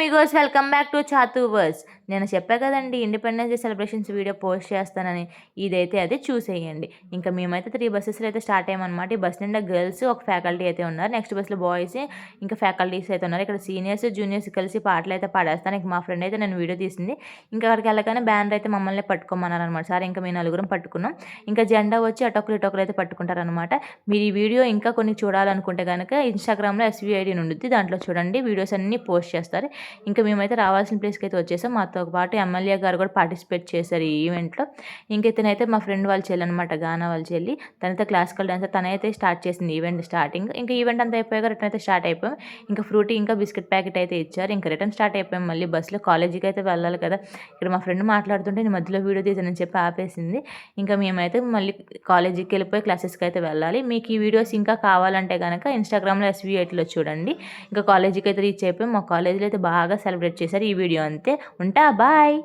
Amigos welcome back to చాతూవర్స్. నేను చెప్పా కదండి independence day celebrations video post చేస్తానని. ఇదైతే అదే చూసేయండి. ఇంకా మేమైతే 3 బస్సెస్లో అయితే స్టార్ట్ అయ్యామన్నమాట. ఈ బస్ నిండా గర్ల్స్, ఒక ఫ్యాకల్టీ అయితే ఉన్నారు. నెక్స్ట్ బస్సులో బాయ్స్, ఇంకా ఫ్యాకల్టీస్ అయితే ఉన్నారు. ఇక్కడ సీనియర్స్ జూనియర్స్ కలిసి పాటలు అయితే పాడేస్తాను. ఇంక మా ఫ్రెండ్ అయితే నేను వీడియో తీసింది. ఇంకా అక్కడికి వెళ్ళగానే బ్యానర్ అయితే మమ్మల్ని పట్టుకోమన్నారు అనమాట. సార్ ఇంకా మేము నలుగురం పట్టుకున్నాం. ఇంకా జెండా వచ్చి అటొకరు ఇటొకరు అయితే పట్టుకుంటారనమాట. మీరు ఈ వీడియో ఇంకా కొన్ని చూడాలనుకుంటే కనుక ఇన్స్టాగ్రామ్లో SVID ఉండుద్ది, దాంట్లో చూడండి. వీడియోస్ అన్నీ పోస్ట్ చేస్తారు. ఇంకా మేమైతే రావాల్సిన ప్లేస్కి అయితే వచ్చేసాం. మాతో పాటు ఎమ్మెల్యే గారు కూడా పార్టిసిపేట్ చేశారు ఈ ఈవెంట్లో. ఇంక ఇతనైతే మా ఫ్రెండ్ వాళ్ళ చెల్లి అనమాట, గానా వాళ్ళ చెల్లి. తనైతే క్లాసికల్ డాన్సర్, తనైతే స్టార్ట్ చేసింది ఈవెంట్ స్టార్టింగ్. ఇంకా ఈవెంట్ అంతా అయిపోయాక రిటర్న్ అయితే స్టార్ట్ అయిపోయాం. ఇంకా ఫ్రూటీ ఇంకా బిస్కెట్ ప్యాకెట్ అయితే ఇచ్చారు. ఇంకా రిటర్న్ స్టార్ట్ అయిపోయాం. మళ్ళీ బస్సులో కాలేజీకి అయితే వెళ్ళాలి కదా. ఇక్కడ మా ఫ్రెండ్ మాట్లాడుతుంటే నేను మధ్యలో వీడియో తీసానని చెప్పి ఆపేసింది. ఇంకా మేమైతే మళ్ళీ కాలేజీకి వెళ్ళిపోయి క్లాసెస్కి అయితే వెళ్ళాలి. మీకు ఈ వీడియోస్ ఇంకా కావాలంటే కనుక ఇన్స్టాగ్రామ్లో SVIDలో చూడండి. ఇంకా కాలేజీకి అయితే రీచ్ అయిపోయి మా కాలేజీలో అయితే బాగా సెలబ్రేట్ చేశారు. ఈ వీడియో అంతే. ఉంటా, బాయ్.